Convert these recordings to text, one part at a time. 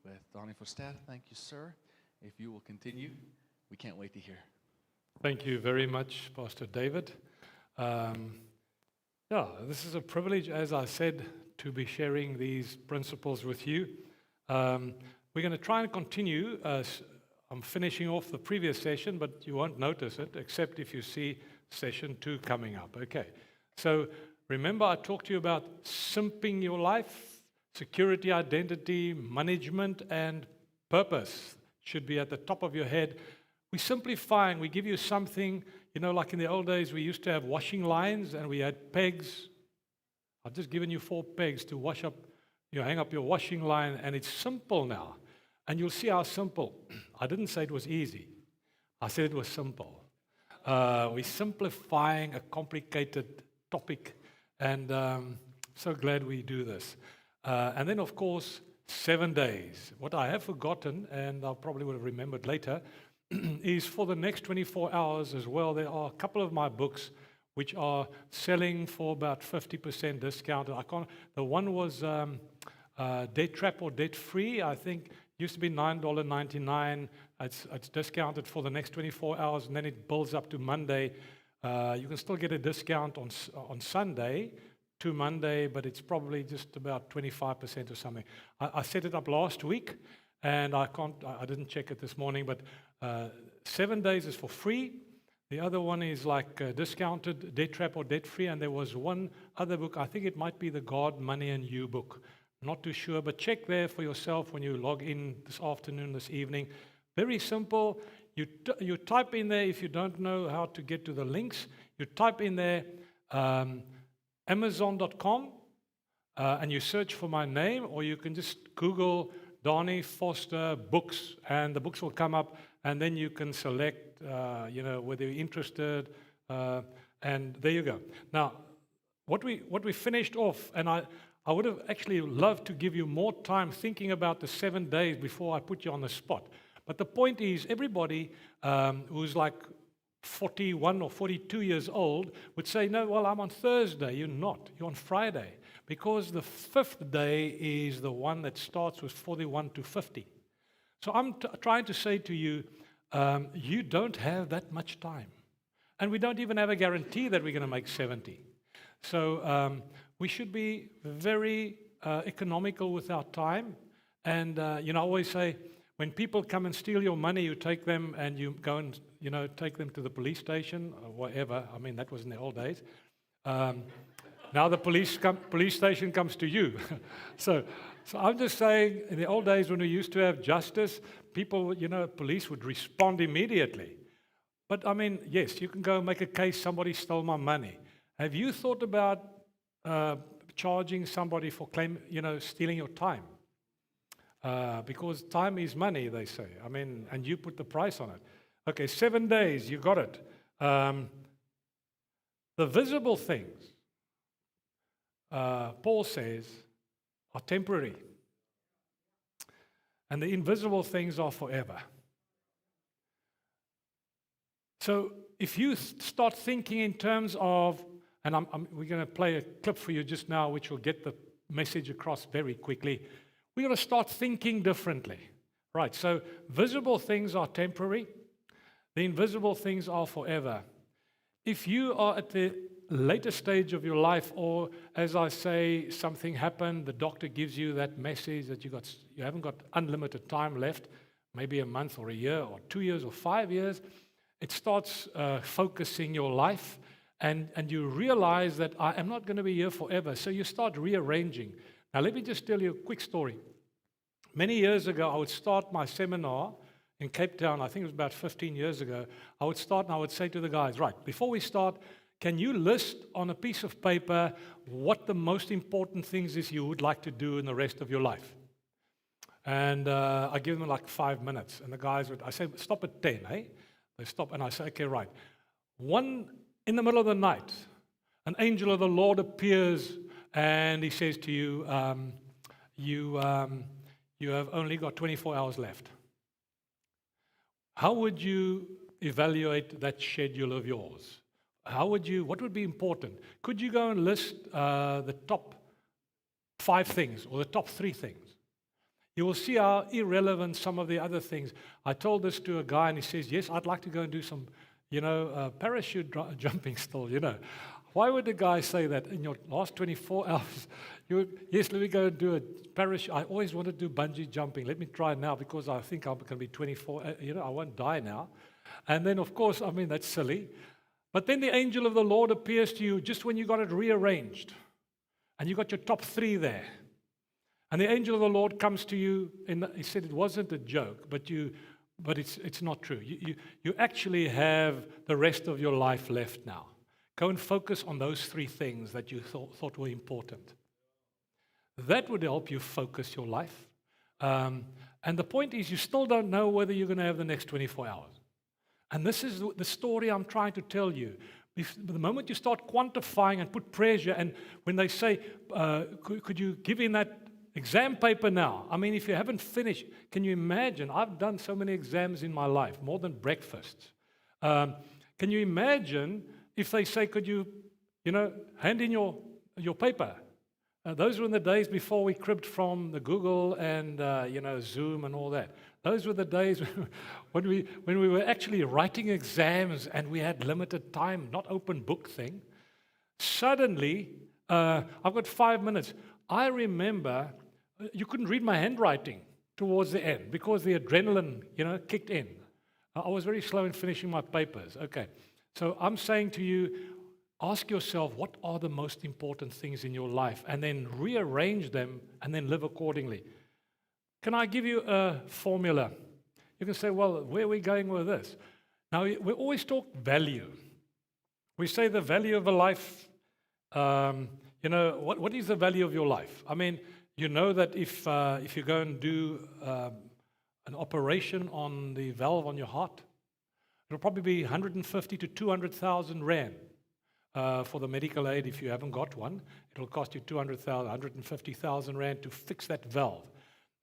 with Donnie Forster. Thank you, sir. If you will continue, we can't wait to hear. Thank you very much, Pastor David. This is a privilege, as I said, to be sharing these principles with you. We're going to try and continue. I'm finishing off the previous session, but you won't notice it, except if you see session 2 coming up. Okay, so remember I talked to you about simping your life, security, identity, management, and purpose should be at the top of your head. We're simplifying. We give you something, like in the old days, we used to have washing lines and we had pegs. I've just given you 4 pegs to wash up, hang up your washing line, and it's simple now. And you'll see how simple. I didn't say it was easy. I said it was simple. We're simplifying a complicated topic, and so glad we do this. And then, of course, 7 days. What I have forgotten, and I probably would have remembered later, is for the next 24 hours as well, there are a couple of my books which are selling for about 50% discount. The one was Debt Trap or Debt Free, I think. Used to be $9.99. It's discounted for the next 24 hours, and then it builds up to Monday. You can still get a discount on Sunday to Monday, but it's probably just about 25% or something. I set it up last week, and I didn't check it this morning, but 7 days is for free. The other one is like discounted, Debt Trap or Debt Free, and there was one other book. I think it might be the God, Money, and You book. Not too sure, but check there for yourself when you log in this afternoon, this evening. Very simple. You type in there, if you don't know how to get to the links, you type in there Amazon.com and you search for my name, or you can just Google Donnie Forster books, and the books will come up, and then you can select, whether you're interested, and there you go. Now, what we finished off, and I would have actually loved to give you more time thinking about the 7 days before I put you on the spot. But the point is, everybody who's like 41 or 42 years old would say, no, well, I'm on Thursday. You're not. You're on Friday. Because the 5th day is the one that starts with 41 to 50. So I'm trying to say to you, you don't have that much time. And we don't even have a guarantee that we're going to make 70. So we should be very economical with our time. And, I always say, when people come and steal your money, you take them and you go and, take them to the police station or whatever. I mean, that was in the old days. Now the police station comes to you. So I'm just saying, in the old days when we used to have justice, people, police would respond immediately. But, I mean, yes, you can go and make a case, somebody stole my money. Have you thought about charging somebody for stealing your time? Because time is money, they say. I mean, and you put the price on it. Okay, 7 days, you got it. The visible things, Paul says, are temporary. And the invisible things are forever. So if you start thinking in terms of, and we're going to play a clip for you just now, which will get the message across very quickly. We're going to start thinking differently. Right, so visible things are temporary. The invisible things are forever. If you are at the later stage of your life, or as I say, something happened, the doctor gives you that message that you haven't got unlimited time left, maybe a month or a year or 2 years or 5 years, it starts focusing your life. And you realize that I am not going to be here forever. So you start rearranging. Now, let me just tell you a quick story. Many years ago, I would start my seminar in Cape Town. I think it was about 15 years ago. I would start and I would say to the guys, right, before we start, can you list on a piece of paper what the most important things is you would like to do in the rest of your life? And I give them like 5 minutes. And the guys I say, stop at 10, eh? They stop and I say, okay, right. In the middle of the night, an angel of the Lord appears and he says to you, you have only got 24 hours left. How would you evaluate that schedule of yours? What would be important? Could you go and list the top 5 things or the top 3 things? you will see how irrelevant some of the other things. I told this to a guy, and he says, yes, I'd like to go and do some, parachute jumping still, Why would a guy say that in your last 24 hours? Yes, let me go and do a parachute. I always want to do bungee jumping. Let me try it now because I think I'm going to be 24. I won't die now. And then, of course, that's silly. But then the angel of the Lord appears to you just when you got it rearranged. And you got your top 3 there. And the angel of the Lord comes to you, and he said it wasn't a joke, but it's not true. You actually have the rest of your life left now. Go and focus on those 3 things that you thought were important. That would help you focus your life. And the point is, you still don't know whether you're going to have the next 24 hours. And this is the story I'm trying to tell you. The moment you start quantifying and put pressure, and when they say, could you give in that exam paper now? If you haven't finished, can you imagine? I've done so many exams in my life, more than breakfasts. Can you imagine if they say, could you, hand in your paper? Those were in the days before we cribbed from the Google and, Zoom and all that. Those were the days when we were actually writing exams and we had limited time, not open book thing. Suddenly, I've got 5 minutes. I remember you couldn't read my handwriting towards the end because the adrenaline, kicked in. I was very slow in finishing my papers. Okay, so I'm saying to you, ask yourself, what are the most important things in your life? And then rearrange them and then live accordingly. Can I give you a formula? You can say, well, where are we going with this? Now, we always talk value. We say the value of a life, what is the value of your life? You know that if you go and do an operation on the valve on your heart, it'll probably be 150 to 200,000 rand. For the medical aid, if you haven't got one, it'll cost you 200,000, 150,000 rand to fix that valve.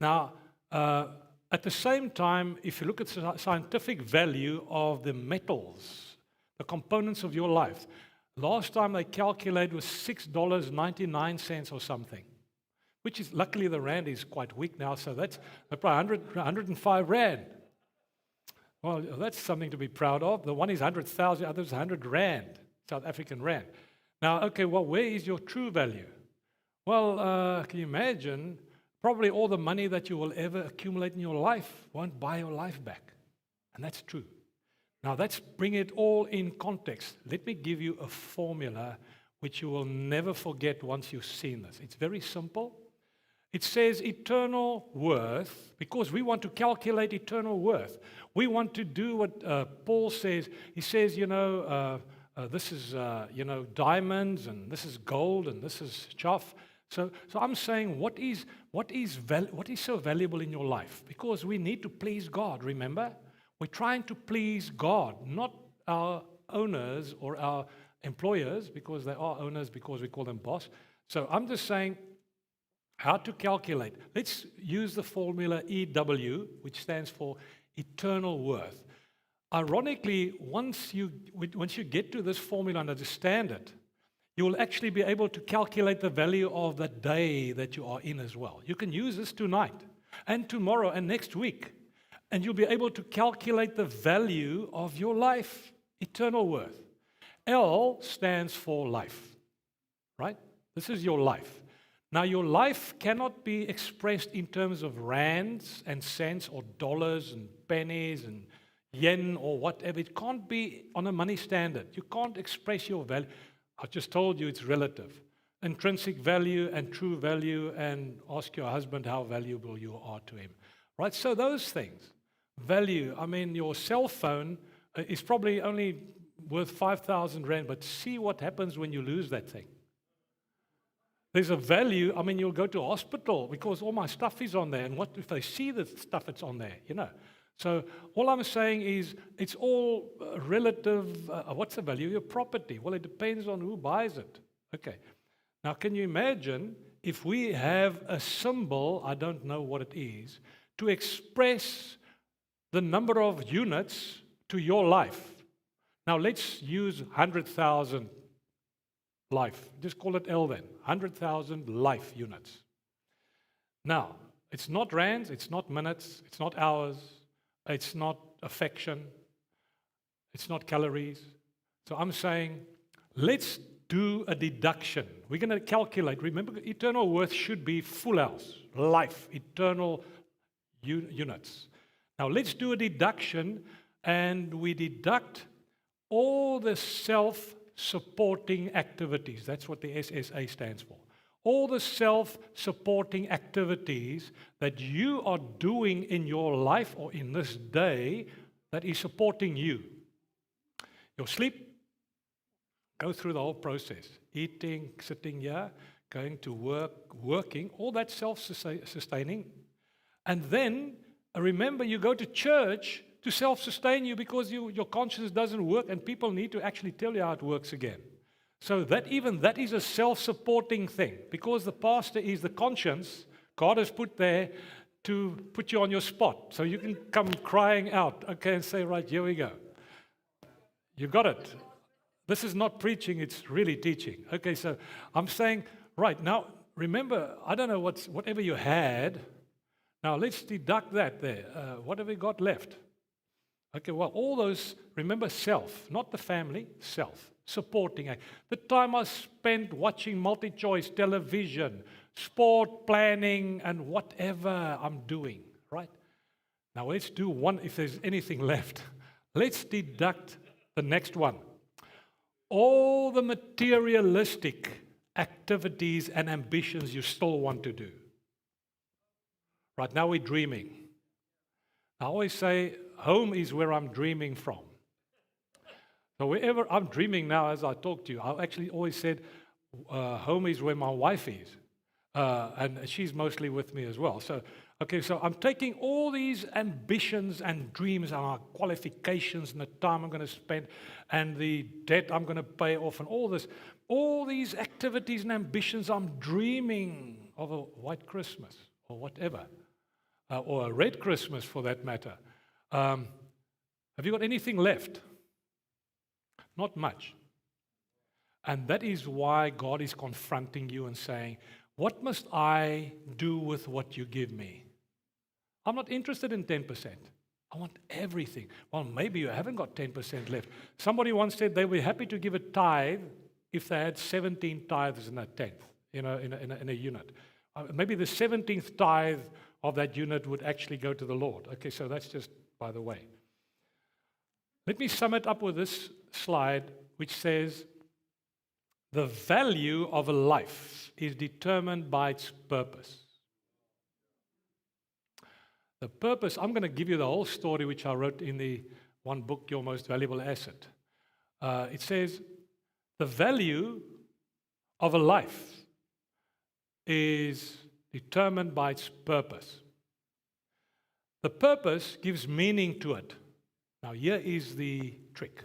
Now, at the same time, if you look at the scientific value of the metals, the components of your life, last time they calculated was $6.99 or something, which is, luckily the rand is quite weak now, so that's probably 105 rand. Well, that's something to be proud of. The one is 100,000, the other is 100 rand. South African rand. Now, okay, well, where is your true value? Well, can you imagine? Probably all the money that you will ever accumulate in your life won't buy your life back. And that's true. Now, let's bring it all in context. Let me give you a formula which you will never forget once you've seen this. It's very simple. It says eternal worth, because we want to calculate eternal worth. We want to do what Paul says. He says, this is, diamonds, and this is gold, and this is chaff. So I'm saying, what is so valuable in your life? Because we need to please God, remember? We're trying to please God, not our owners or our employers, because they are owners because we call them boss. So I'm just saying how to calculate. Let's use the formula EW, which stands for eternal worth. Ironically, once you get to this formula and understand it, you will actually be able to calculate the value of the day that you are in as well. You can use this tonight and tomorrow and next week, and you'll be able to calculate the value of your life, eternal worth. L stands for life, right? This is your life. Now, your life cannot be expressed in terms of rands and cents or dollars and pennies and yen or whatever. It can't be on a money standard. You can't express your value. I just told you it's relative. Intrinsic value and true value, and ask your husband how valuable you are to him. Right? So those things. Value. Your cell phone is probably only worth 5,000 rand, but see what happens when you lose that thing. There's a value. You'll go to hospital because all my stuff is on there, and what if they see the stuff that's on there, So all I'm saying is it's all relative. What's the value of your property? Well, it depends on who buys it. Okay. Now, can you imagine if we have a symbol, I don't know what it is, to express the number of units to your life? Now, let's use 100,000 life. Just call it L then. 100,000 life units. Now, It's not rands, it's not minutes, it's not hours, it's not affection, it's not calories. So I'm saying, let's do a deduction. We're going to calculate. Remember, eternal worth should be full house, life, eternal units. Now let's do a deduction, and we deduct all the self-supporting activities. That's what the SSA stands for. All the self-supporting activities that you are doing in your life or in this day that is supporting you. Your sleep, go through the whole process. Eating, sitting here, going to work, working, all that self-sustaining. And then, remember, you go to church to self-sustain you because your conscience doesn't work and people need to actually tell you how it works again. So that is a self-supporting thing because the pastor is the conscience God has put there to put you on your spot. So you can come crying out, okay, and say, right, here we go. You got it. This is not preaching, it's really teaching. Okay, so I'm saying, right, now, remember, I don't know whatever you had. Now, let's deduct that there. What have we got left? Okay, well, all those, remember self, not the family, self, supporting. The time I spent watching multi-choice television, sport planning, and whatever I'm doing, right? Now, let's do one, if there's anything left. Let's deduct the next one. All the materialistic activities and ambitions you still want to do. Right now we're dreaming. I always say, home is where I'm dreaming from. So wherever I'm dreaming now as I talk to you, I actually always said, home is where my wife is. And she's mostly with me as well. So, okay, so I'm taking all these ambitions and dreams and our qualifications and the time I'm going to spend and the debt I'm going to pay off and all these activities and ambitions, I'm dreaming of a white Christmas or whatever, or a red Christmas for that matter. Have you got anything left? Not much. And that is why God is confronting you and saying, what must I do with what you give me? I'm not interested in 10%. I want everything. Well, maybe you haven't got 10% left. Somebody once said they were happy to give a tithe if they had 17 tithes in a tenth, in a unit. Maybe the 17th tithe of that unit would actually go to the Lord. Okay, so that's just by the way. Let me sum it up with this slide, which says, the value of a life is determined by its purpose. The purpose, I'm going to give you the whole story which I wrote in the one book, Your Most Valuable Asset. It says, the value of a life is determined by its purpose. The purpose gives meaning to it. Now, here is the trick.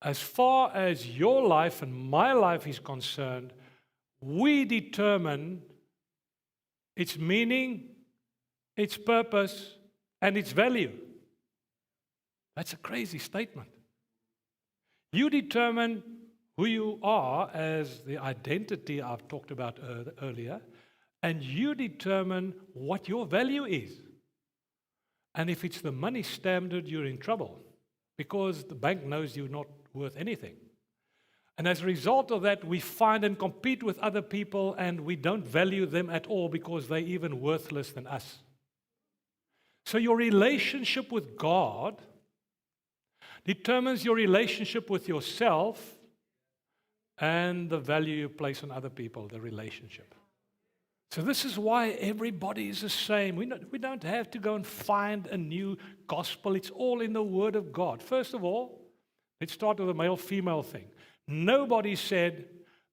As far as your life and my life is concerned, we determine its meaning, its purpose, and its value. That's a crazy statement. You determine who you are as the identity I've talked about earlier, and you determine what your value is. And if it's the money standard, you're in trouble because the bank knows you're not worth anything. And as a result of that, we find and compete with other people and we don't value them at all because they're even worthless than us. So your relationship with God determines your relationship with yourself and the value you place on other people, the relationship. So this is why everybody is the same. We don't have to go and find a new gospel. It's all in the Word of God. First of all, let's start with the male-female thing. Nobody said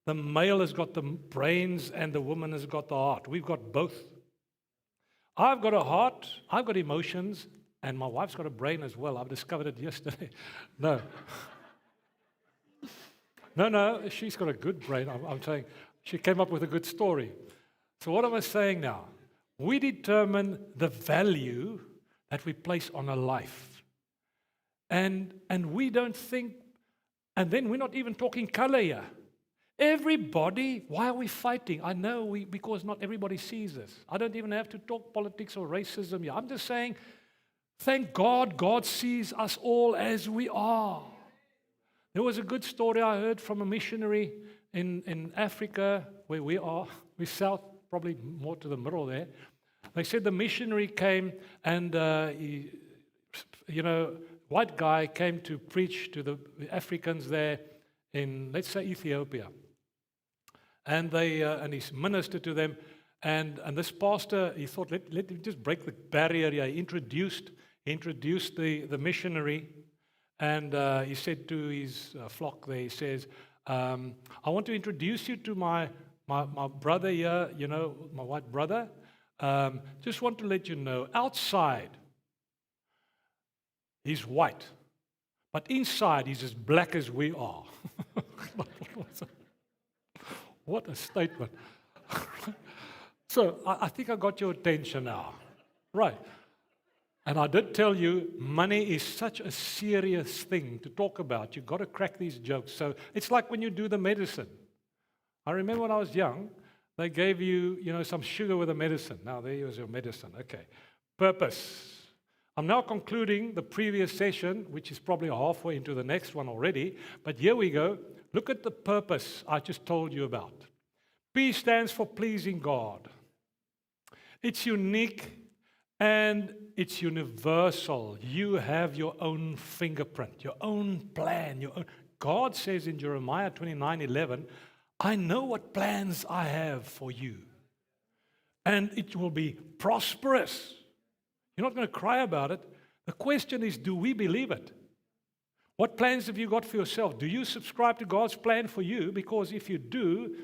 the male has got the brains and the woman has got the heart. We've got both. I've got a heart, I've got emotions, and my wife's got a brain as well. I've discovered it yesterday. No, she's got a good brain. I'm saying she came up with a good story. So what am I saying now? We determine the value that we place on a life. And we don't think, and then we're not even talking color here. Everybody, why are we fighting? I know because not everybody sees this. I don't even have to talk politics or racism here. I'm just saying, thank God, God sees us all as we are. There was a good story I heard from a missionary in Africa, where we are. We're south, probably more to the middle there. They said the missionary came and, white guy came to preach to the Africans there in, let's say, Ethiopia. And he ministered to them. And this pastor, he thought, let him just break the barrier here. He introduced the missionary. And he said to his flock there, he says, I want to introduce you to my brother here, my white brother. Just want to let you know, outside, he's white. But inside, he's as black as we are. What a statement. So I think I got your attention now. Right. And I did tell you, money is such a serious thing to talk about. You've got to crack these jokes. So it's like when you do the medicine. I remember when I was young, they gave you, some sugar with a medicine. Now, there was your medicine. Okay. Purpose. I'm now concluding the previous session, which is probably halfway into the next one already. But here we go. Look at the purpose I just told you about. P stands for pleasing God. It's unique and it's universal. You have your own fingerprint, your own plan. God says in Jeremiah 29:11, I know what plans I have for you. And it will be prosperous. You're not going to cry about it. The question is, do we believe it? What plans have you got for yourself? Do you subscribe to God's plan for you? Because if you do,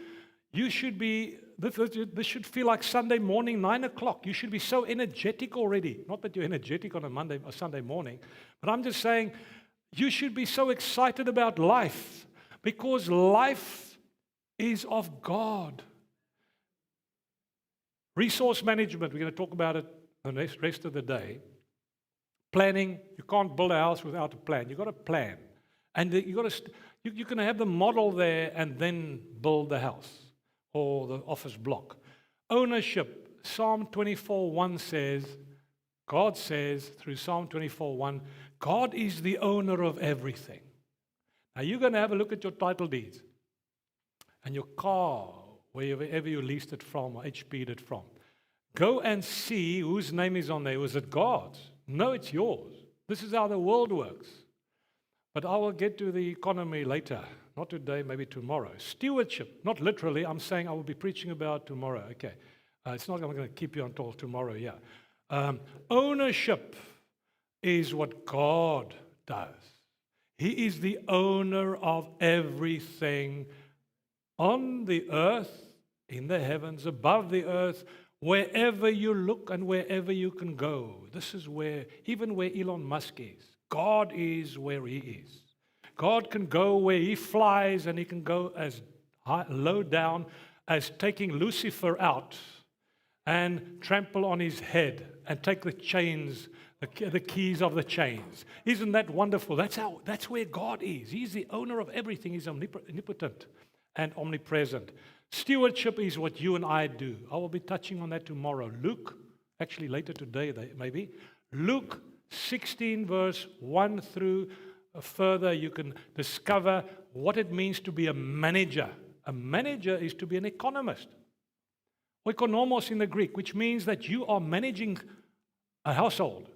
you should be, this should feel like Sunday morning, 9 o'clock. You should be so energetic already. Not that you're energetic on a Monday or Sunday morning, but I'm just saying you should be so excited about life because life is of God. Resource management, we're going to talk about it the rest of the day. Planning, you can't build a house without a plan. You've got a plan. And you can have the model there and then build the house or the office block. Ownership, Psalm 24:1 says, God says through Psalm 24:1, God is the owner of everything. Now you're going to have a look at your title deeds and your car, wherever you leased it from or HP'd it from. Go and see whose name is on there. Was it God's? No, it's yours. This is how the world works. But I will get to the economy later. Not today, maybe tomorrow. Stewardship, not literally. I'm saying I will be preaching about tomorrow. Okay. It's not I'm going to keep you until tomorrow, yeah. Ownership is what God does. He is the owner of everything on the earth, in the heavens, above the earth, wherever you look and wherever you can go. This is where, even where Elon Musk is, God is where he is. God can go where he flies, and he can go as low down as taking Lucifer out and trample on his head and take the chains, the keys of the chains. Isn't that wonderful? That's where God is. He's the owner of everything. He's omnipotent and omnipresent. Stewardship is what you and I do. I will be touching on that tomorrow. Luke, actually later today maybe, Luke 16 verse 1 through further, you can discover what it means to be a manager. A manager is to be an economist. Oikonomos in the Greek, which means that you are managing a household,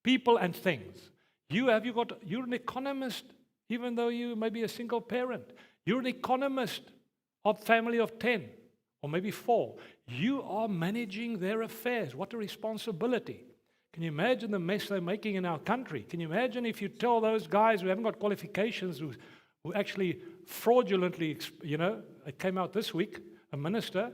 people and things. You're an economist, even though you may be a single parent. You're an economist of family of 10 or maybe 4. You are managing their affairs. What a responsibility. Can you imagine the mess they're making in our country? Can you imagine if you tell those guys who haven't got qualifications, who actually fraudulently, it came out this week, a minister.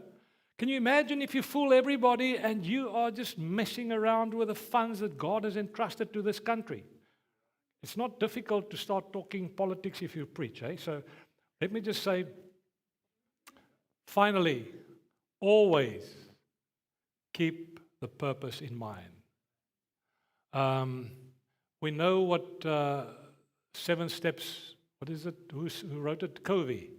Can you imagine if you fool everybody and you are just messing around with the funds that God has entrusted to this country? It's not difficult to start talking politics if you preach, eh? So let me just say, finally, always keep the purpose in mind. We know what 7 steps, what is it? Who wrote it? Covey.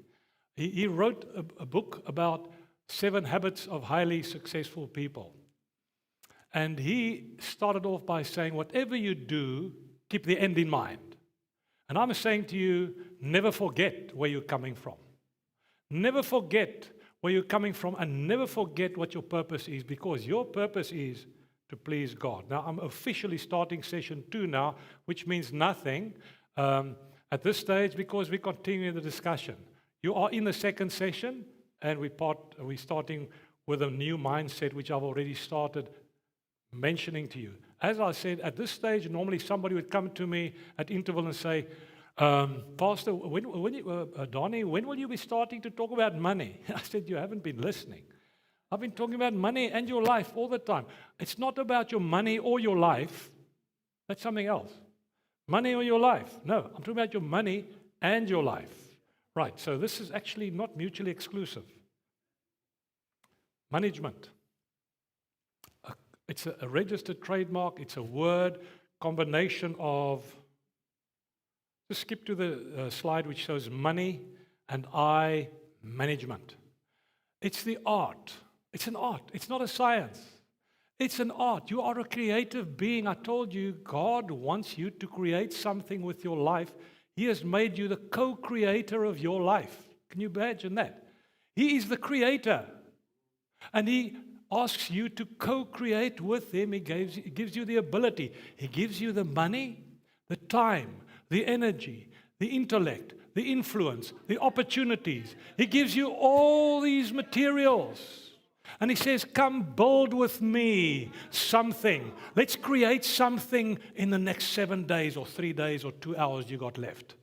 He wrote a book about 7 habits of highly successful people. And he started off by saying, whatever you do, keep the end in mind. And I'm saying to you, never forget where you're coming from. Never forget where you're coming from, and never forget what your purpose is, because your purpose is to please God. Now, I'm officially starting session 2 now, which means nothing at this stage, because we continue the discussion. You are in the second session, and we're starting with a new mindset, which I've already started mentioning to you. As I said, at this stage, normally somebody would come to me at interval and say, Pastor, Donnie, when will you be starting to talk about money? I said, you haven't been listening. I've been talking about money and your life all the time. It's not about your money or your life. That's something else. Money or your life. No, I'm talking about your money and your life. Right, so this is actually not mutually exclusive. Management. It's a registered trademark. It's a word combination of, just skip to the slide which shows money and management. It's the art. It's an art. It's not a science. It's an art. You are a creative being. I told you, God wants you to create something with your life. He has made you the co-creator of your life. Can you imagine that? He is the creator. And He asks you to co-create with Him. He gives you the ability. He gives you the money, the time, the energy, the intellect, the influence, the opportunities. He gives you all these materials. And He says, come build with me something. Let's create something in the next 7 days or 3 days or 2 hours you got left.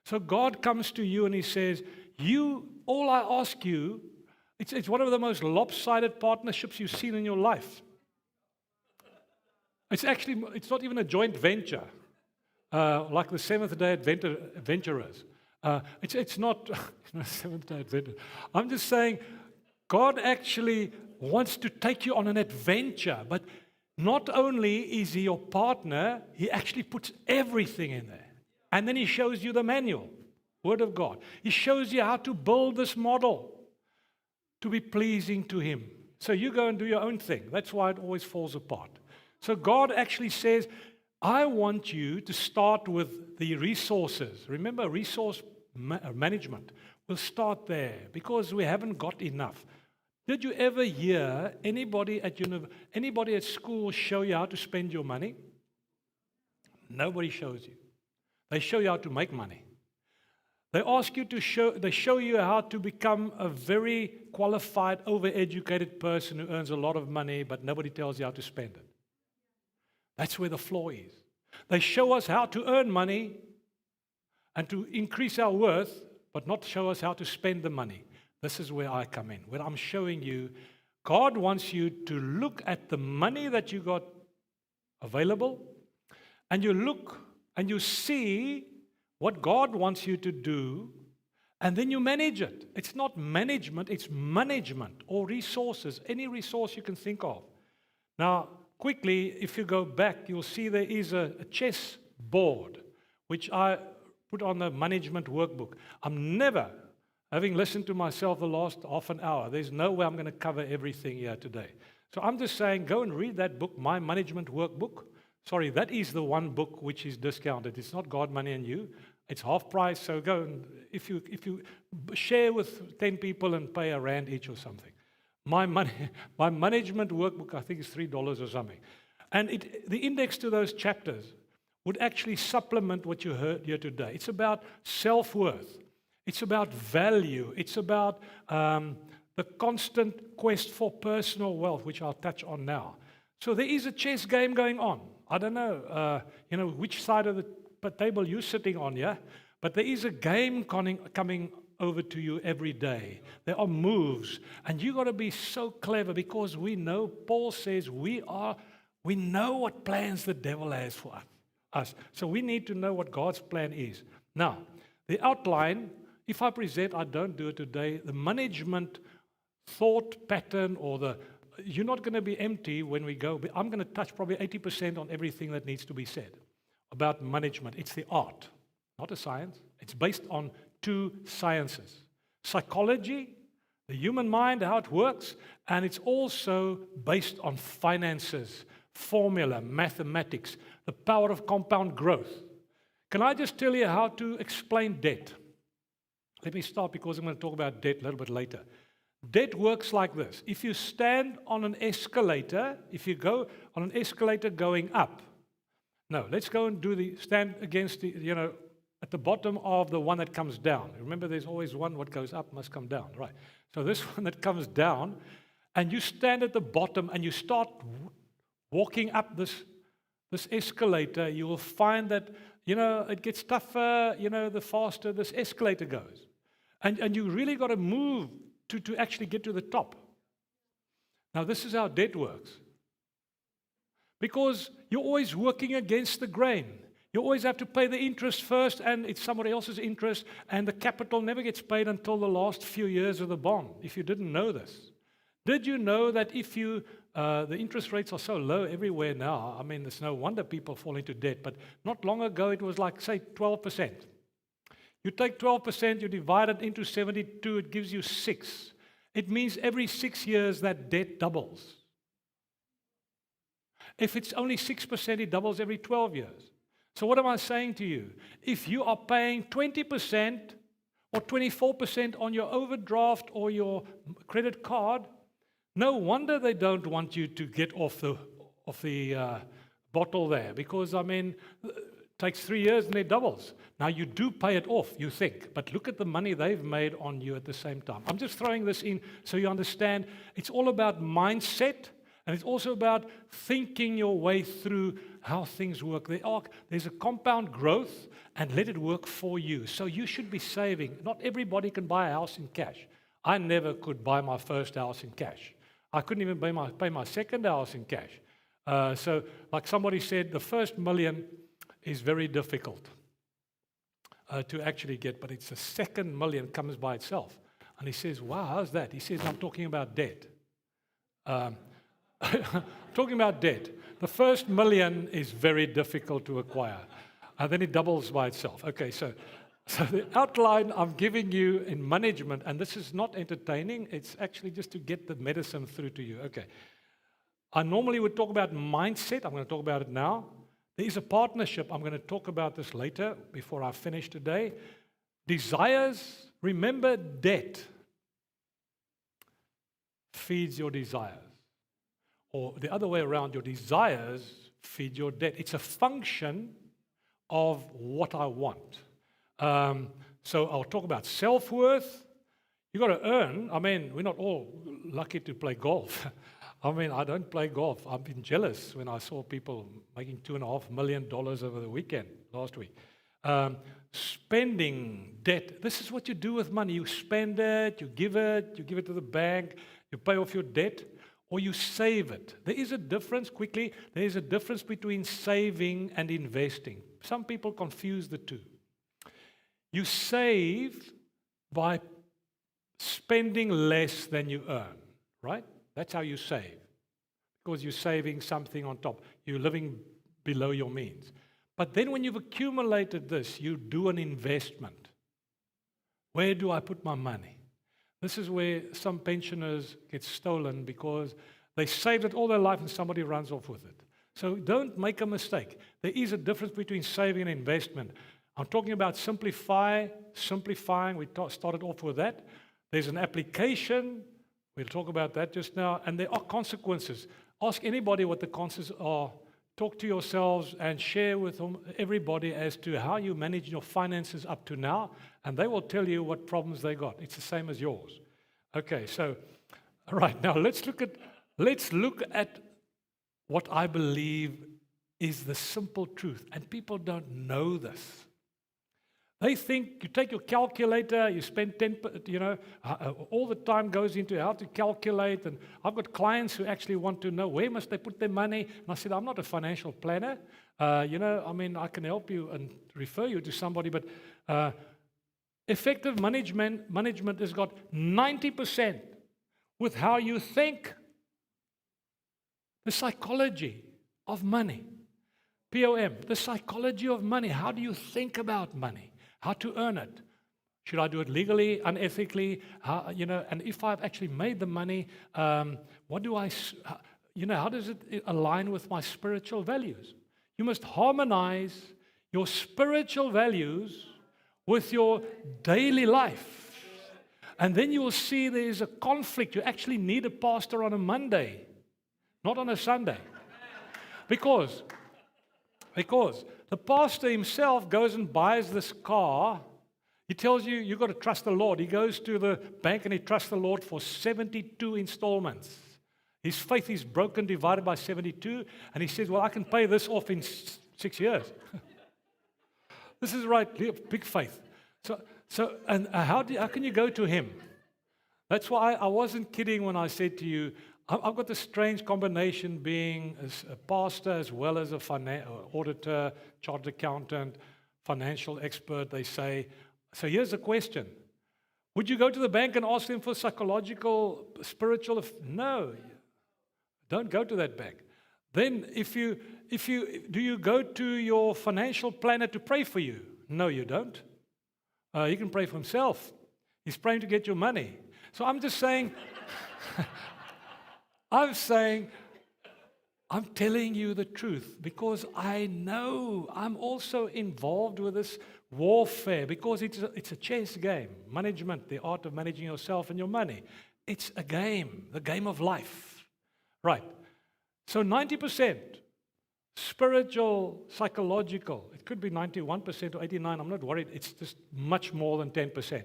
So God comes to you and He says, all I ask you, it's one of the most lopsided partnerships you've seen in your life. It's not even a joint venture, like the Seventh-day Adventurers. It's not Seventh-day Adventurers. I'm just saying, God actually wants to take you on an adventure, but not only is He your partner, He actually puts everything in there. And then He shows you the manual, Word of God. He shows you how to build this model to be pleasing to Him. So you go and do your own thing. That's why it always falls apart. So God actually says, I want you to start with the resources. Remember, resource management. We'll start there because we haven't got enough. Did you ever hear anybody at school show you how to spend your money? Nobody shows you. They show you how to make money. They show you how to become a very qualified, overeducated person who earns a lot of money, but nobody tells you how to spend it. That's where the flaw is. They show us how to earn money and to increase our worth, but not show us how to spend the money. This is where I come in, where I'm showing you God wants you to look at the money that you got available, and you look and you see what God wants you to do, and then you manage it. It's not management, it's management or resources, any resource you can think of. Now, quickly, if you go back, you'll see there is a chess board, which I put on the management workbook. I'm never, having listened to myself the last half an hour, there's no way I'm going to cover everything here today. So I'm just saying, go and read that book, My Management Workbook. Sorry, that is the one book which is discounted. It's not God, Money, and You. It's half price, so go and if you share with 10 people and pay R1 each or something. My management workbook, I think, is $3 or something. And the index to those chapters would actually supplement what you heard here today. It's about self-worth. It's about value. It's about the constant quest for personal wealth, which I'll touch on now. So there is a chess game going on. I don't know, which side of the table you're sitting on, yeah? But there is a game coming over to you every day. There are moves, and you got to be so clever because we know, Paul says, we know what plans the devil has for us. So we need to know what God's plan is. Now, the outline, if I present, I don't do it today, the management thought pattern you're not going to be empty when we go. I'm going to touch probably 80% on everything that needs to be said about management. It's the art, not a science. It's based on 2 sciences. psychology, the human mind, how it works, and it's also based on finances, formula, mathematics, the power of compound growth. Can I just tell you how to explain debt? Let me start because I'm going to talk about debt a little bit later. Debt works like this. If you stand on an escalator, if you go on an escalator going up, no, let's go and stand against at the bottom of the one that comes down. Remember, there's always one, what goes up must come down, right? So this one that comes down, and you stand at the bottom and you start walking up this escalator, you will find that, it gets tougher, the faster this escalator goes. And you really got to move to actually get to the top. Now, this is how debt works. Because you're always working against the grain. You always have to pay the interest first, and it's somebody else's interest, and the capital never gets paid until the last few years of the bond, if you didn't know this. Did you know that if the interest rates are so low everywhere now, I mean, it's no wonder people fall into debt, but not long ago it was like, say, 12%. You take 12%, you divide it into 72, it gives you 6. It means every 6 years that debt doubles. If it's only 6%, it doubles every 12 years. So what am I saying to you? If you are paying 20% or 24% on your overdraft or your credit card, no wonder they don't want you to get off the bottle there, because, I mean, it takes 3 years and it doubles. Now, you do pay it off, you think, but look at the money they've made on you at the same time. I'm just throwing this in so you understand it's all about mindset, and it's also about thinking your way through how things work. There's a compound growth, and let it work for you. So you should be saving. Not everybody can buy a house in cash. I never could buy my first house in cash. I couldn't even pay my second house in cash. So like somebody said, the first million is very difficult to actually get, but it's the second million comes by itself. And he says, wow, how's that? He says, I'm talking about debt. Talking about debt. The first million is very difficult to acquire. And then it doubles by itself. Okay, so the outline I'm giving you in management, and this is not entertaining, it's actually just to get the medicine through to you. Okay. I normally would talk about mindset. I'm going to talk about it now. There is a partnership. I'm going to talk about this later before I finish today. Desires, remember, debt feeds your desires. Or the other way around, your desires feed your debt. It's a function of what I want. So I'll talk about self-worth. You've got to earn. I mean, we're not all lucky to play golf. I mean, I don't play golf. I've been jealous when I saw people making $2.5 million over the weekend, last week. Spending, debt. This is what you do with money. You spend it, you give it to the bank, you pay off your debt, or you save it. There is a difference, quickly, there is a difference between saving and investing. Some people confuse the two. You save by spending less than you earn, right? That's how you save, because you're saving something on top. You're living below your means. But then when you've accumulated this, you do an investment. Where do I put my money? This is where some pensioners get stolen because they saved it all their life and somebody runs off with it. So don't make a mistake. There is a difference between saving and investment. I'm talking about simplifying. We started off with that. There's an application. We'll talk about that just now. And there are consequences. Ask anybody what the consequences are. Talk to yourselves and share with everybody as to how you manage your finances up to now, and they will tell you what problems they got. It's the same as yours. Okay, so, all right, now let's look at what I believe is the simple truth, and people don't know this. They think you take your calculator, you spend all the time goes into how to calculate. And I've got clients who actually want to know where must they put their money. And I said, I'm not a financial planner. I can help you and refer you to somebody. But effective management has got 90% with how you think. The psychology of money. POM, the psychology of money. How do you think about money? How to earn it. Should I do it legally, unethically? And if I've actually made the money, what do how does it align with my spiritual values? You must harmonize your spiritual values with your daily life. And then you will see there is a conflict. You actually need a pastor on a Monday, not on a Sunday. Because the pastor himself goes and buys this car. He tells you, you've got to trust the Lord. He goes to the bank and he trusts the Lord for 72 installments. His faith is broken, divided by 72. And he says, well, I can pay this off in 6 years. This is right, big faith. And how can you go to him? That's why I wasn't kidding when I said to you, I've got this strange combination being a pastor as well as a auditor, chartered accountant, financial expert, they say. So here's the question. Would you go to the bank and ask them for psychological, spiritual? No. Don't go to that bank. Then do you go to your financial planner to pray for you? No, you don't. He can pray for himself. He's praying to get your money. So I'm just saying, I'm telling you the truth because I know I'm also involved with this warfare because it's a chess game. Management, the art of managing yourself and your money. It's a game, the game of life. Right. So 90% spiritual, psychological. It could be 91% or 89%. I'm not worried. It's just much more than 10%.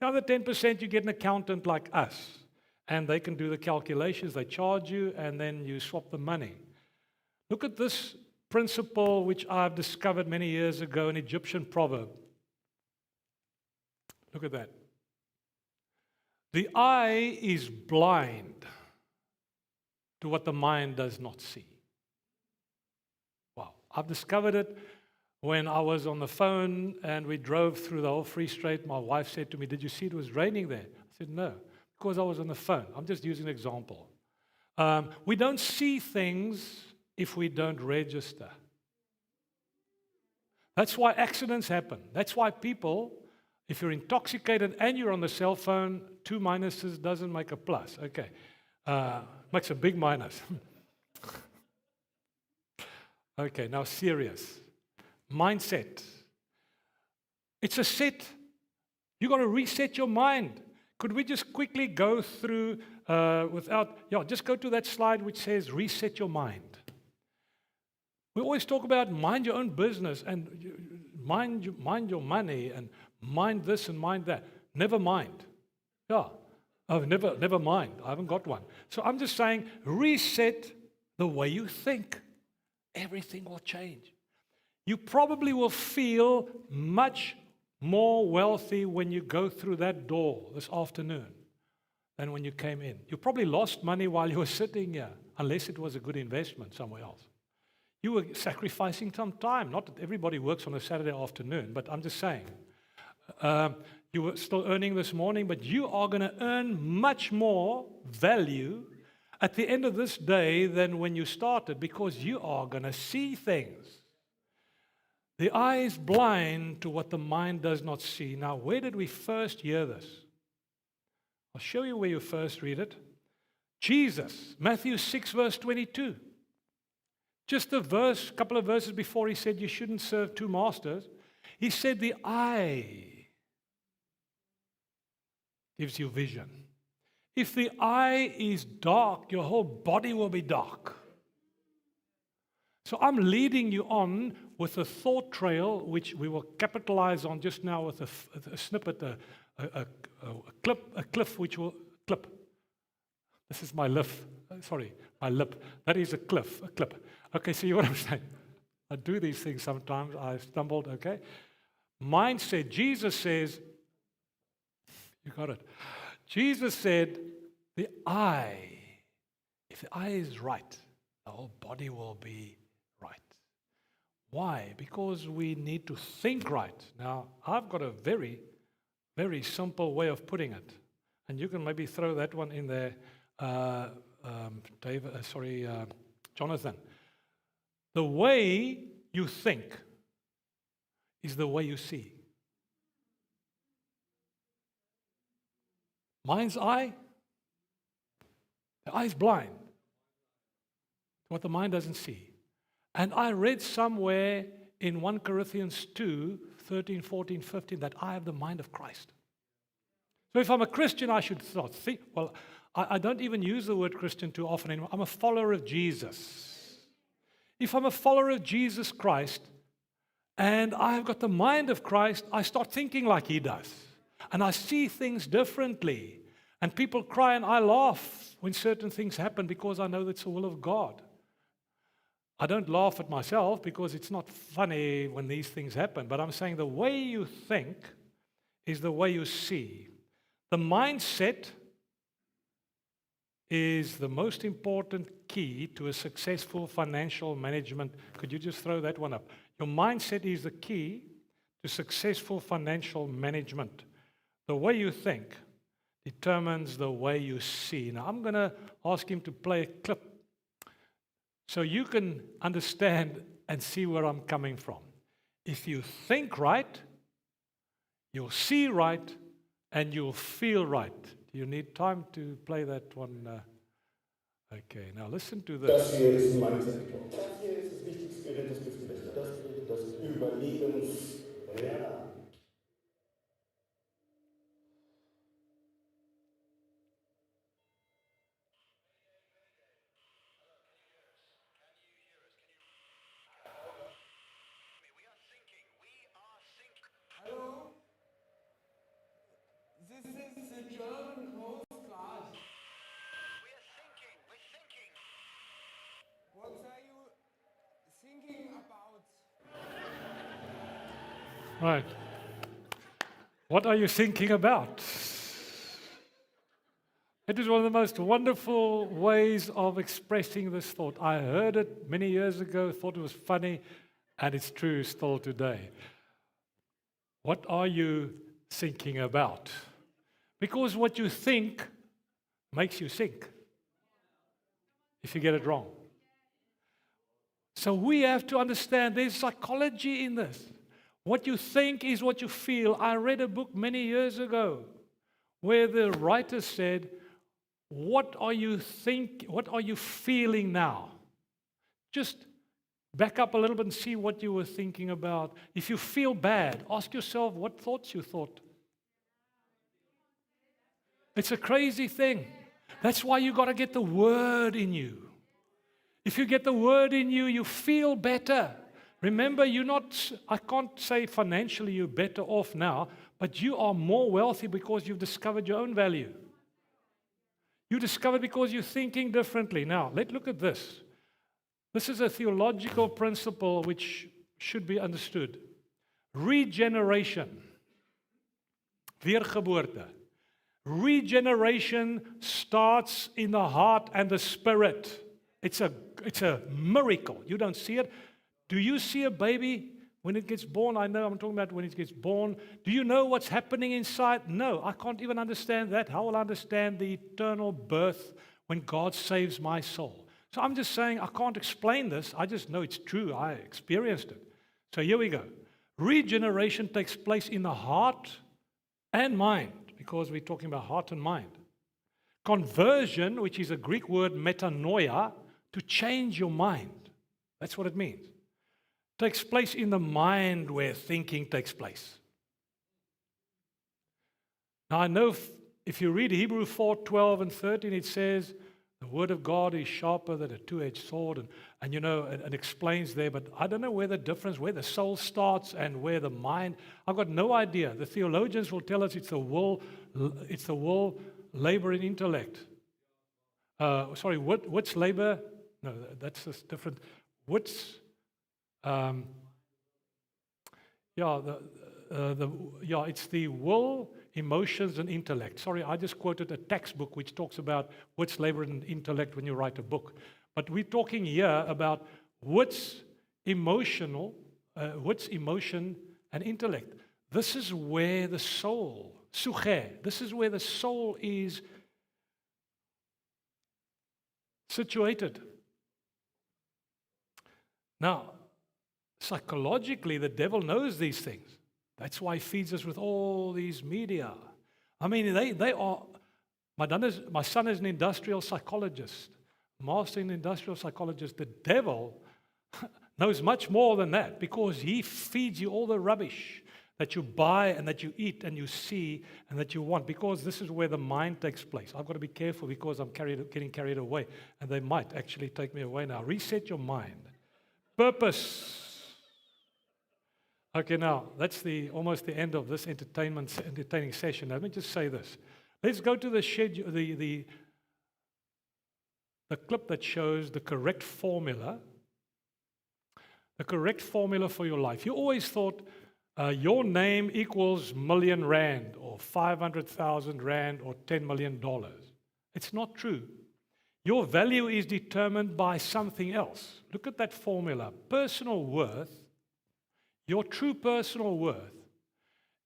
The other 10%, you get an accountant like us. And they can do the calculations. They charge you, and then you swap the money. Look at this principle, which I've discovered many years ago, an Egyptian proverb. Look at that. The eye is blind to what the mind does not see. Wow. I've discovered it when I was on the phone and we drove through the whole Free State. My wife said to me, "Did you see it was raining there?" I said, "No, because I was on the phone." I'm just using an example. We don't see things if we don't register. That's why accidents happen. That's why people, if you're intoxicated and you're on the cell phone, 2 minuses doesn't make a plus. Okay. Makes a big minus. Okay, now serious. Mindset. It's a set. You got to reset your mind. Could we just quickly go through just go to that slide which says reset your mind. We always talk about mind your own business and mind your money and mind this and mind that. Never mind. Yeah. Oh, never mind. I haven't got one. So I'm just saying reset the way you think. Everything will change. You probably will feel much more wealthy when you go through that door this afternoon than when you came in. You probably lost money while you were sitting here, unless it was a good investment somewhere else. You were sacrificing some time. Not that everybody works on a Saturday afternoon, but I'm just saying. You were still earning this morning, but you are going to earn much more value at the end of this day than when you started because you are going to see things. The eye is blind to what the mind does not see. Now, where did we first hear this? I'll show you where you first read it. Jesus, Matthew 6, verse 22. Just a couple of verses before he said you shouldn't serve two masters. He said the eye gives you vision. If the eye is dark, your whole body will be dark. So I'm leading you on with a thought trail, which we will capitalize on just now with a snippet, a cliff, which will clip. This is my lip. Sorry, my lip. That is a cliff, a clip. Okay, see what I'm saying? I do these things sometimes. I stumbled, okay? Mindset. Jesus says, you got it. Jesus said, the eye, if the eye is right, the whole body will be right. Why? Because we need to think right. Now, I've got a very, very simple way of putting it. And you can maybe throw that one in there, Jonathan. The way you think is the way you see. mind's eye, the eye is blind. What the mind doesn't see. And I read somewhere in 1 Corinthians 2, 13, 14, 15, that I have the mind of Christ. So if I'm a Christian, I should start think. Well, I don't even use the word Christian too often anymore. I'm a follower of Jesus. If I'm a follower of Jesus Christ, and I've got the mind of Christ, I start thinking like He does. And I see things differently. And people cry and I laugh when certain things happen because I know that's the will of God. I don't laugh at myself because it's not funny when these things happen. But I'm saying the way you think is the way you see. The mindset is the most important key to a successful financial management. Could you just throw that one up? Your mindset is the key to successful financial management. The way you think determines the way you see. Now, I'm going to ask him to play a clip so you can understand and see where I'm coming from. If you think right, you'll see right, and you'll feel right. Do you need time to play that one? Okay, now listen to this. Das hier ist ein Mindset-Sektor. Das hier ist das wichtigste Gerät, das Giftgewässer. Das Gerät, das Überlebensrennen. Hello, this is the German host class. We're thinking. What are you thinking about? Right. What are you thinking about? It is one of the most wonderful ways of expressing this thought. I heard it many years ago, thought it was funny, and it's true still today. What are you thinking about? Because what you think makes you sink if you get it wrong. So we have to understand there's psychology in this. What you think is what you feel. I read a book many years ago where the writer said, what are you feeling now? Just back up a little bit and see what you were thinking about. If you feel bad, ask yourself what thoughts you thought. It's a crazy thing. That's why you got to get the word in you. If you get the word in you, you feel better. Remember, I can't say financially you're better off now, but you are more wealthy because you've discovered your own value. You discovered because you're thinking differently. Now, let's look at this. This is a theological principle which should be understood. Regeneration. Weergeboorte. Regeneration starts in the heart and the spirit. It's a miracle. You don't see it. Do you see a baby when it gets born? I know I'm talking about when it gets born. Do you know what's happening inside? No, I can't even understand that. How will I understand the eternal birth when God saves my soul? So I'm just saying I can't explain this. I just know it's true. I experienced it. So here we go. Regeneration takes place in the heart and mind, because we're talking about heart and mind. Conversion, which is a Greek word metanoia, to change your mind. That's what it means. Takes place in the mind where thinking takes place. Now I know if you read Hebrew 4:12 and 13, it says, the word of God is sharper than a two-edged sword, and it explains there, but I don't know where the soul starts and where the mind, I've got no idea. The theologians will tell us it's the will, labor, and intellect. What's labor? No, that's just different. It's the will, emotions, and intellect. Sorry, I just quoted a textbook which talks about what's labor and intellect when you write a book. But we're talking here about what's emotion and intellect. This is where the soul, suche, this is where the soul is situated. Now, psychologically, the devil knows these things. That's why he feeds us with all these media. I mean, they are My son is an industrial psychologist, master in industrial psychologist. The devil knows much more than that because he feeds you all the rubbish that you buy and that you eat and you see and that you want, because this is where the mind takes place. I've got to be careful because I'm getting carried away, and they might actually take me away now. Reset your mind. Purpose. Okay, now that's almost the end of this entertaining session. Let me just say this. Let's go to the schedule, the clip that shows the correct formula. The correct formula for your life. You always thought your name equals million rand or 500,000 rand or $10 million. It's not true. Your value is determined by something else. Look at that formula. Personal worth, your true personal worth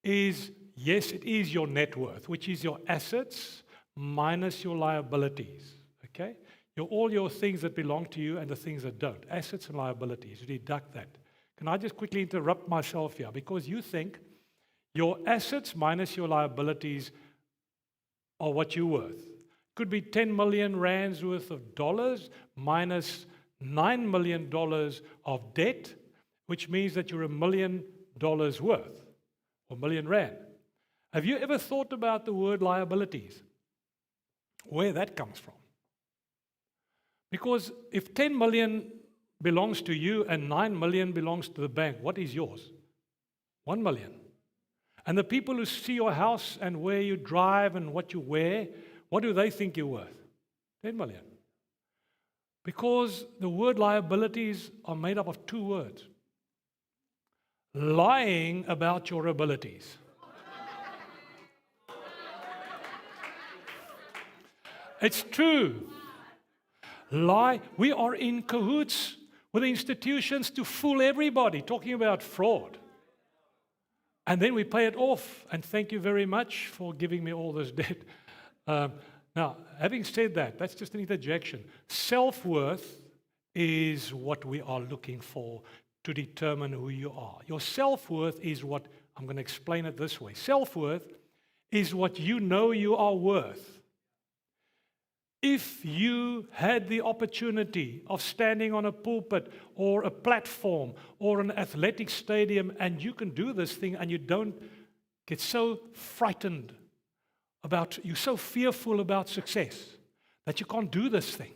is, yes, it is your net worth, which is your assets minus your liabilities. Okay? All your things that belong to you and the things that don't. Assets and liabilities. You deduct that. Can I just quickly interrupt myself here? Because you think your assets minus your liabilities are what you're worth. Could be 10 million rands worth of dollars minus $9 million of debt, which means that you're $1 million worth, or million rand. Have you ever thought about the word liabilities? Where that comes from? Because if 10 million belongs to you and 9 million belongs to the bank, what is yours? 1 million. And the people who see your house and where you drive and what you wear, what do they think you're worth? 10 million. Because the word liabilities are made up of 2 words. Lying about your abilities. It's true. Lie. We are in cahoots with the institutions to fool everybody, talking about fraud. And then we pay it off. And thank you very much for giving me all this debt. Now, having said that, that's just an interjection. Self-worth is what we are looking for to determine who you are. Your self-worth is what, I'm going to explain it this way. Self-worth is what you know you are worth. If you had the opportunity of standing on a pulpit or a platform or an athletic stadium and you can do this thing and you don't get so frightened you're so fearful about success that you can't do this thing.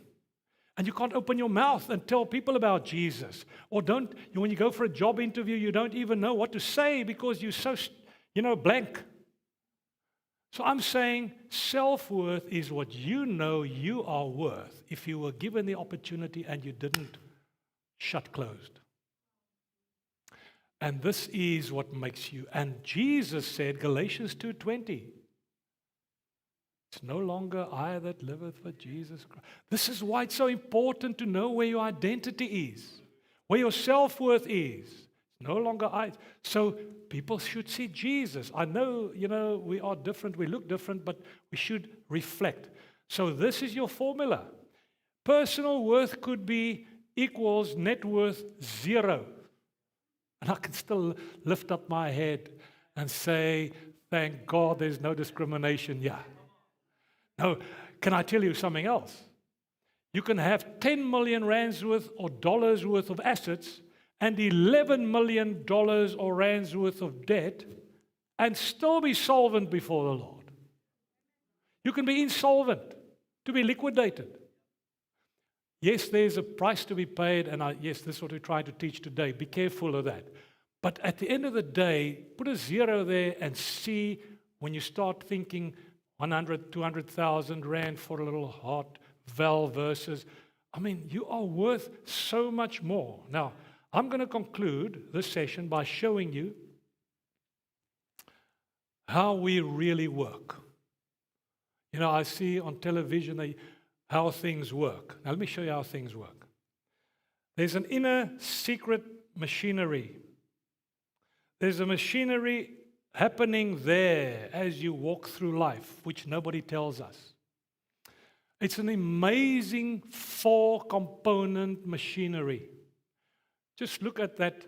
And you can't open your mouth and tell people about Jesus. Or when you go for a job interview, you don't even know what to say because you're so, blank. So I'm saying self-worth is what you know you are worth if you were given the opportunity and you didn't shut closed. And this is what makes you. And Jesus said, Galatians 2:20, it's no longer I that liveth, but Jesus Christ. This is why it's so important to know where your identity is, where your self-worth is. It's no longer I. So people should see Jesus. I know, we are different, we look different, but we should reflect. So this is your formula. Personal worth could be equals net worth 0. And I can still lift up my head and say, thank God there's no discrimination here. No, can I tell you something else? You can have 10 million rands worth or dollars worth of assets and $11 million or rands worth of debt and still be solvent before the Lord. You can be insolvent, to be liquidated. Yes, there's a price to be paid, and yes, this is what we're trying to teach today. Be careful of that. But at the end of the day, put a 0 there and see when you start thinking 100, 200,000 rand for a little heart valve versus, you are worth so much more. Now, I'm going to conclude this session by showing you how we really work. I see on television how things work. Now, let me show you how things work. There's an inner secret machinery. There's a machinery happening there as you walk through life, which nobody tells us. It's an amazing 4-component machinery. Just look at that.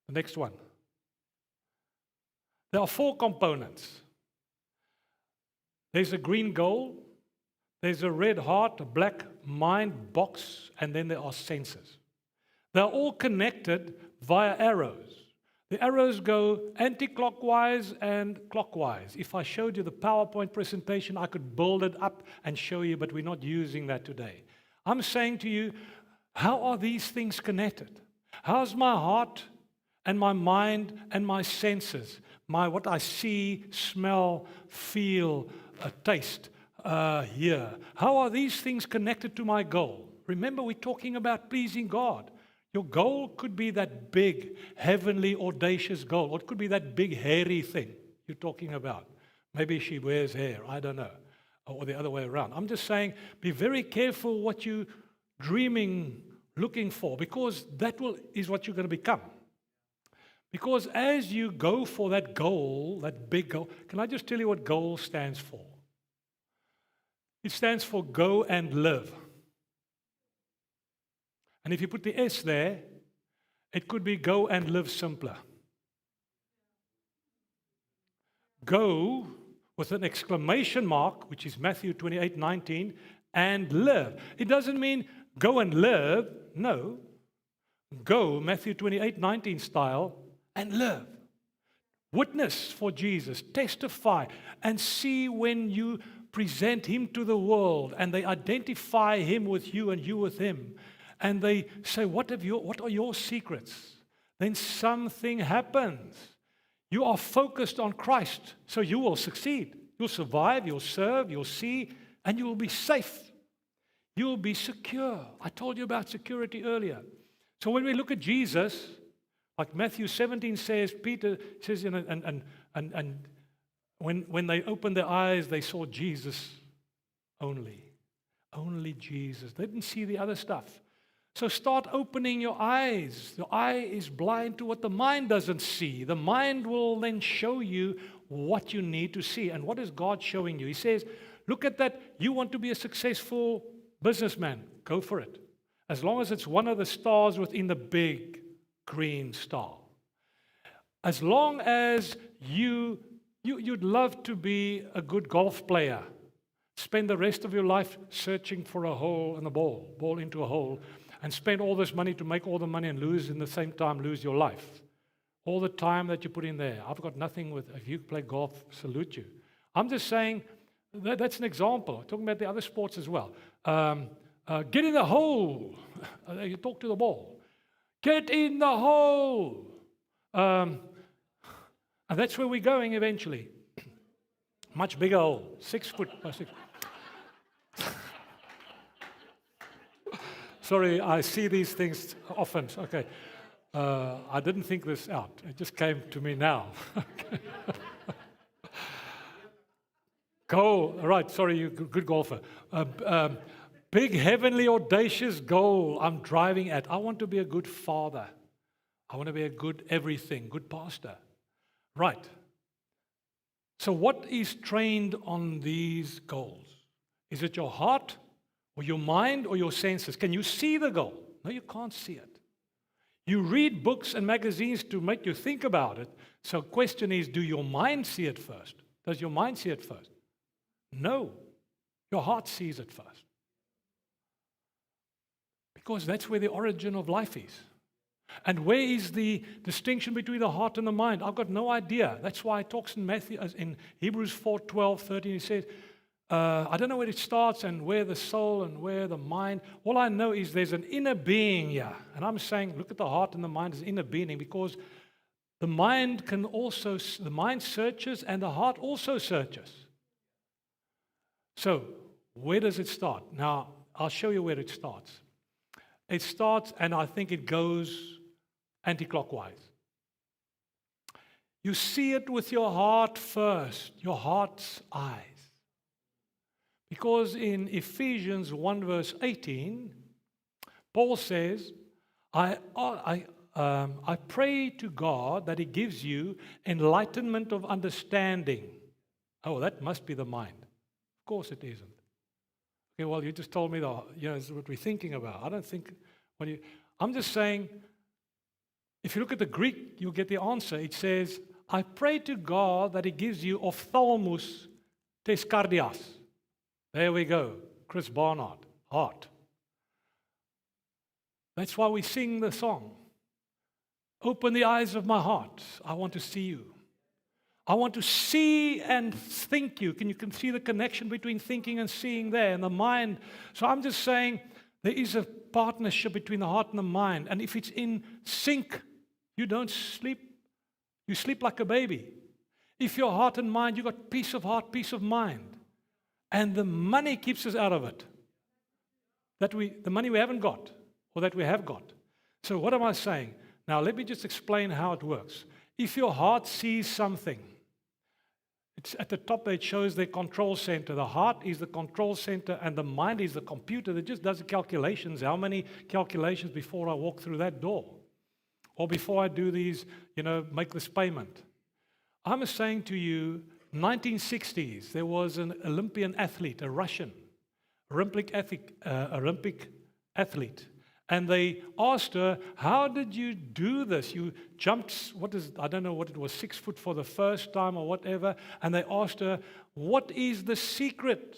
The next one. There are 4 components. There's a green goal, there's a red heart, a black mind box, and then there are senses. They're all connected via arrows. The arrows go anti-clockwise and clockwise. If I showed you the PowerPoint presentation, I could build it up and show you, but we're not using that today. I'm saying to you, how are these things connected? How's my heart and my mind and my senses, what I see, smell, feel, taste, hear? How are these things connected to my goal? Remember, we're talking about pleasing God. Your goal could be that big, heavenly, audacious goal, or it could be that big, hairy thing you're talking about. Maybe she wears hair, I don't know, or the other way around. I'm just saying, be very careful what you're dreaming, looking for, because that is what you're going to become. Because as you go for that goal, that big goal, can I just tell you what goal stands for? It stands for go and live. And if you put the S there, it could be go and live simpler. Go with an exclamation mark, which is Matthew 28:19, and live. It doesn't mean go and live. No. Go, Matthew 28:19 style, and live. Witness for Jesus. Testify and see when you present Him to the world and they identify Him with you and you with Him. And they say, what are your secrets? Then something happens. You are focused on Christ, so you will succeed. You'll survive, you'll serve, you'll see, and you will be safe. You will be secure. I told you about security earlier. So when we look at Jesus, like Matthew 17 says, Peter says, and when they opened their eyes, they saw Jesus only. Only Jesus. They didn't see the other stuff. So start opening your eyes. The eye is blind to what the mind doesn't see. The mind will then show you what you need to see. And what is God showing you? He says, look at that. You want to be a successful businessman. Go for it. As long as it's one of the stars within the big green star. As long as you'd love to be a good golf player. Spend the rest of your life searching for a hole in a ball into a hole. And spend all this money to make all the money and lose in the same time, lose your life. All the time that you put in there. I've got nothing with, if you play golf, salute you. I'm just saying, that's an example. I'm talking about the other sports as well. Get in the hole. You talk to the ball. Get in the hole. And that's where we're going eventually. Much bigger hole. 6 foot by 6. Sorry, I see these things often. Okay. I didn't think this out. It just came to me now. Goal. Right, sorry, you're a good golfer. Big, heavenly, audacious goal I'm driving at. I want to be a good father. I want to be a good everything, good pastor. Right. So what is trained on these goals? Is it your heart? Or your mind or your senses? Can you see the goal? No, you can't see it. You read books and magazines to make you think about it. So the question is, do your mind see it first? Does your mind see it first? No. Your heart sees it first. Because that's where the origin of life is. And where is the distinction between the heart and the mind? I've got no idea. That's why it talks in Hebrews 4:12, 13, it says, I don't know where it starts and where the soul and where the mind. All I know is there's an inner being here. And I'm saying, look at the heart and the mind as inner being, because the mind searches and the heart also searches. So, where does it start? Now, I'll show you where it starts. It starts, and I think it goes anti-clockwise. You see it with your heart first, your heart's eyes. Because in Ephesians 1 verse 18, Paul says, I pray to God that He gives you enlightenment of understanding. Oh, that must be the mind. Of course it isn't. Okay, well, you just told me it's what we're thinking about. I don't think, I'm just saying, if you look at the Greek, you'll get the answer. It says, I pray to God that He gives you ophthalmos Tes cardias. There we go. Chris Barnard, heart. That's why we sing the song. Open the eyes of my heart. I want to see you. I want to see and think you. You can see the connection between thinking and seeing there in the mind. So I'm just saying there is a partnership between the heart and the mind. And if it's in sync, you don't sleep. You sleep like a baby. If your heart and mind, you got peace of heart, peace of mind. And the money keeps us out of it. The money we haven't got, or that we have got. So what am I saying? Now let me just explain how it works. If your heart sees something, it's at the top there, it shows the control center. The heart is the control center and the mind is the computer that just does the calculations. How many calculations before I walk through that door? Or before I do these, make this payment. I'm saying to you, 1960s, there was an Olympian athlete, a Russian Olympic athlete. And they asked her, how did you do this? You jumped, I don't know what it was, 6 foot for the first time or whatever. And they asked her, what is the secret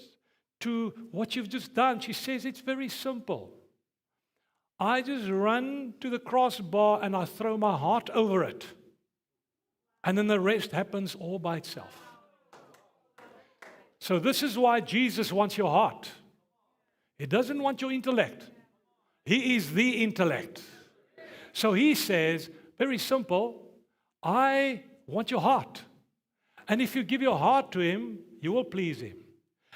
to what you've just done? She says, it's very simple. I just run to the crossbar and I throw my heart over it. And then the rest happens all by itself. So this is why Jesus wants your heart. He doesn't want your intellect. He is the intellect. So he says, very simple, I want your heart. And if you give your heart to him, you will please him.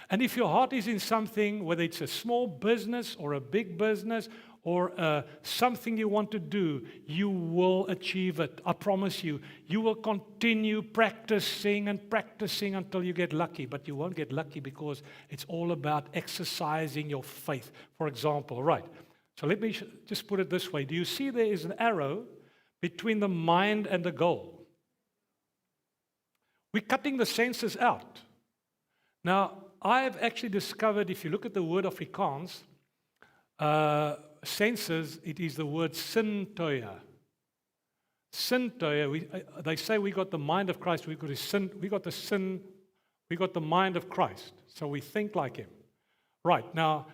And if your heart is in something, whether it's a small business or a big business or something you want to do, you will achieve it. I promise you. You will continue practicing and practicing until you get lucky. But you won't get lucky because it's all about exercising your faith. For example, right. So let me just put it this way. Do you see there is an arrow between the mind and the goal? We're cutting the senses out. Now, I've actually discovered, if you look at the word Afrikaans, senses, it is the word sintuie. Sintuie, they say we got the mind of Christ, we got the mind of Christ. So we think like him. Right, now,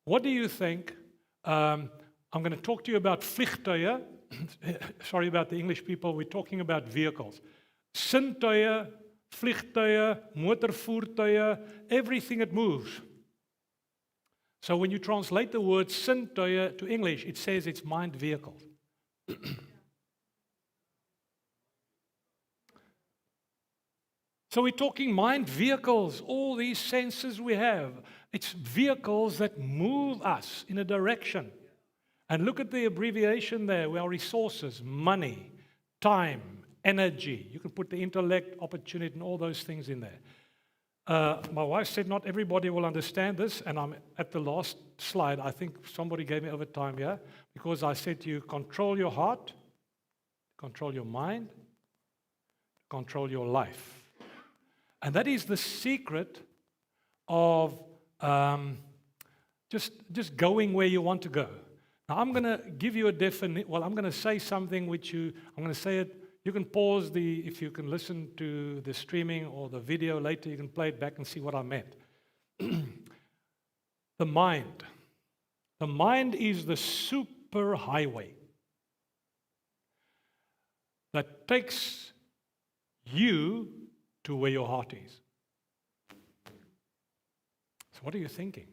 what do you think? I'm going to talk to you about vliegtuie. Sorry about the English people, we're talking about vehicles. Sintuie, vliegtuie, motorvoertuie, everything that moves. So when you translate the word sintuie to English, it says it's mind vehicles. So we're talking mind vehicles, all these senses we have. It's vehicles that move us in a direction. And look at the abbreviation there. We are resources, money, time, energy. You can put the intellect, opportunity, and all those things in there. My wife said not everybody will understand this, and I'm at the last slide. I think somebody gave me overtime here, because I said to you, control your heart, control your mind, control your life. And that is the secret of just going where you want to go. Now, I'm going to give you a definition. Well, I'm going to say something I'm going to say it. You can pause if you can listen to the streaming or the video later, you can play it back and see what I meant. The mind. The mind is the super highway that takes you to where your heart is. So what are you thinking?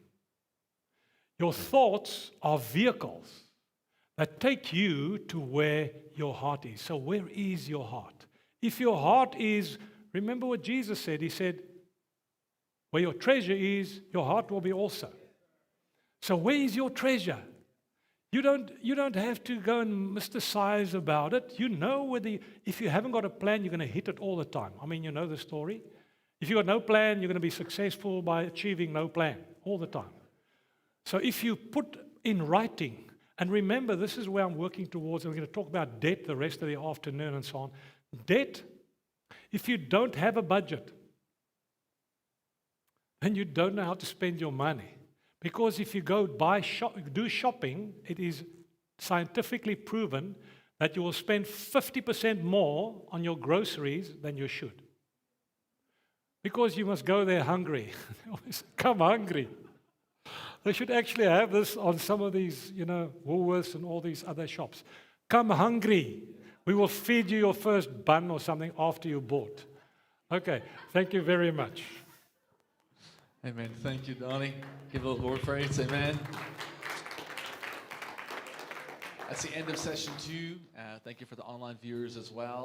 Your thoughts are vehicles that take you to where your heart is. So where is your heart? If your heart is, remember what Jesus said. He said, where your treasure is, your heart will be also. So where is your treasure? You don't have to go and mysticize about it. You know if you haven't got a plan, you're going to hit it all the time. I mean, you know the story. If you've got no plan, you're going to be successful by achieving no plan all the time. So if you put in writing, and remember, this is where I'm working towards, and we're going to talk about debt the rest of the afternoon and so on. Debt, if you don't have a budget, then you don't know how to spend your money. Because if you go do shopping, it is scientifically proven that you will spend 50% more on your groceries than you should. because you must go there hungry. They always say, come hungry. They should actually have this on some of these, Woolworths and all these other shops. Come hungry. We will feed you your first bun or something after you bought. Okay, thank you very much. Amen. Thank you, Donnie. Give the Lord praise. Amen. That's the end of session 2. Thank you for the online viewers as well.